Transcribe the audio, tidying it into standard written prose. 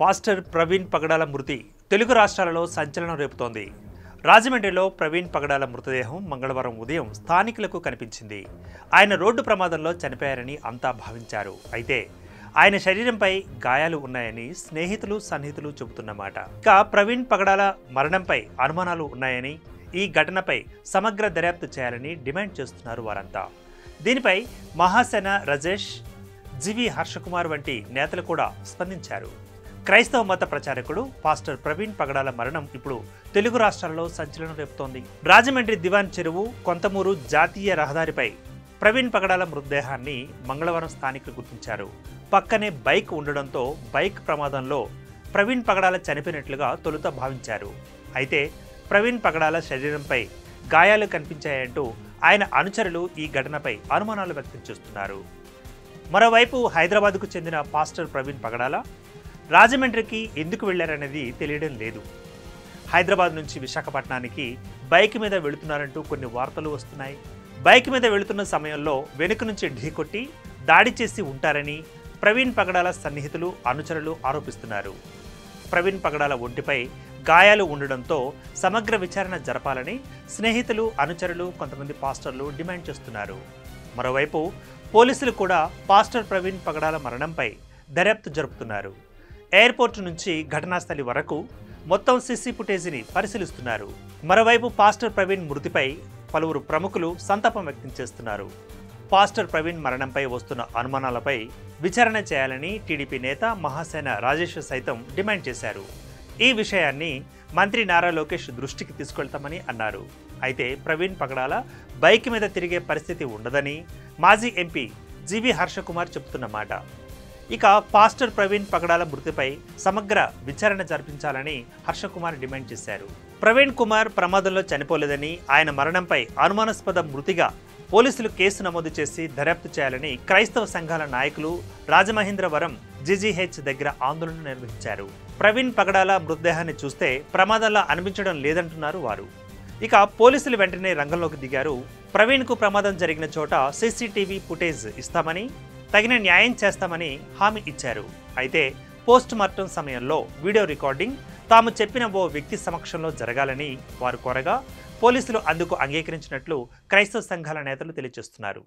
Pastor Praveen పగడాల మృతి తెలుగు రాష్ట్రాలలో సంచలనం రేపుతోంది. రాజమండ్రిలో ప్రవీణ్ పగడాల మృతదేహం మంగళవారం ఉదయం స్థానికులకు కనిపించింది. ఆయన రోడ్డు ప్రమాదంలో చనిపోయారని అంతా భావించారు. అయితే ఆయన శరీరంపై గాయాలు ఉన్నాయని స్నేహితులు సన్నిహితులు చెబుతున్నమాట. ఇక ప్రవీణ్ పగడాల మరణంపై అనుమానాలు ఉన్నాయని, ఈ ఘటనపై సమగ్ర దర్యాప్తు చేయాలని డిమాండ్ చేస్తున్నారు వారంతా. దీనిపై మహాసేన రాజేష్, జీవి హర్షకుమార్ వంటి నేతలు కూడా స్పందించారు. క్రైస్తవ మత ప్రచారకుడు పాస్టర్ ప్రవీణ్ పగడాల మరణం ఇప్పుడు తెలుగు రాష్ట్రాల్లో సంచలనం రేపుతోంది. రాజమండ్రి దివాన్ చెరువు కొంతమూరు జాతీయ రహదారిపై ప్రవీణ్ పగడాల మృతదేహాన్ని మంగళవారం స్థానికులు గుర్తించారు. పక్కనే బైక్ ఉండడంతో బైక్ ప్రమాదంలో ప్రవీణ్ పగడాల చనిపోయినట్లుగా తొలుత భావించారు. అయితే ప్రవీణ్ పగడాల శరీరంపై గాయాలు కనిపించాయంటూ ఆయన అనుచరులు ఈ ఘటనపై అనుమానాలు వ్యక్తం చేస్తున్నారు. మరోవైపు హైదరాబాద్కు చెందిన పాస్టర్ ప్రవీణ్ పగడాల రాజమండ్రికి ఎందుకు వెళ్లారనేది తెలియడం లేదు. హైదరాబాద్ నుంచి విశాఖపట్నానికి బైక్ మీద వెళుతున్నారంటూ కొన్ని వార్తలు వస్తున్నాయి. బైక్ మీద వెళుతున్న సమయంలో వెనుక నుంచి ఢీకొట్టి దాడి చేసి ఉంటారని ప్రవీణ్ పగడాల సన్నిహితులు అనుచరులు ఆరోపిస్తున్నారు. ప్రవీణ్ పగడాల ఒంటిపై గాయాలు ఉండడంతో సమగ్ర విచారణ జరపాలని స్నేహితులు అనుచరులు కొంతమంది పాస్టర్లు డిమాండ్ చేస్తున్నారు. మరోవైపు పోలీసులు కూడా పాస్టర్ ప్రవీణ్ పగడాల మరణంపై దర్యాప్తు జరుపుతున్నారు. ఎయిర్పోర్ట్ నుంచి ఘటనాస్థలి వరకు మొత్తం సీసీ ఫుటేజీని పరిశీలిస్తున్నారు. మరోవైపు పాస్టర్ ప్రవీణ్ మృతిపై పలువురు ప్రముఖులు సంతాపం వ్యక్తం చేస్తున్నారు. పాస్టర్ ప్రవీణ్ మరణంపై వస్తున్న అనుమానాలపై విచారణ చేయాలని టీడీపీ నేత మహాసేన రాజేష్ సైతం డిమాండ్ చేశారు. ఈ విషయాన్ని మంత్రి నారా లోకేష్ దృష్టికి తీసుకెళ్తామని అన్నారు. అయితే ప్రవీణ్ పగడాల బైక్ మీద తిరిగే పరిస్థితి ఉండదని మాజీ ఎంపీ జీవి హర్షకుమార్ చెబుతున్నమాట. ఇక పాస్టర్ ప్రవీణ్ పగడాల మృతిపై సమగ్ర విచారణ జరిపించాలని హర్షకుమార్ డిమాండ్ చేశారు. ప్రవీణ్ కుమార్ ప్రమాదంలో చనిపోలేదని, ఆయన మరణంపై అనుమానాస్పద మృతిగా పోలీసులు కేసు నమోదు చేసి దర్యాప్తు చేయాలని క్రైస్తవ సంఘాల నాయకులు రాజమహేంద్రవరం జీజీహెచ్ దగ్గర ఆందోళన నిర్వహించారు. ప్రవీణ్ పగడాల మృతదేహాన్ని చూస్తే ప్రమాదంలా అనిపించడం లేదంటున్నారు వారు. ఇక పోలీసులు వెంటనే రంగంలోకి దిగారు. ప్రవీణ్కు ప్రమాదం జరిగిన చోట సీసీటీవీ ఫుటేజ్ ఇస్తామని, తగిన న్యాయం చేస్తామని హామీ ఇచ్చారు. అయితే పోస్ట్ మార్టం సమయంలో వీడియో రికార్డింగ్ తాము చెప్పిన ఓ వ్యక్తి సమక్షంలో జరగాలని వారు కోరగా పోలీసులు అందుకు అంగీకరించినట్లు క్రైస్తవ సంఘాల నేతలు తెలియజేస్తున్నారు.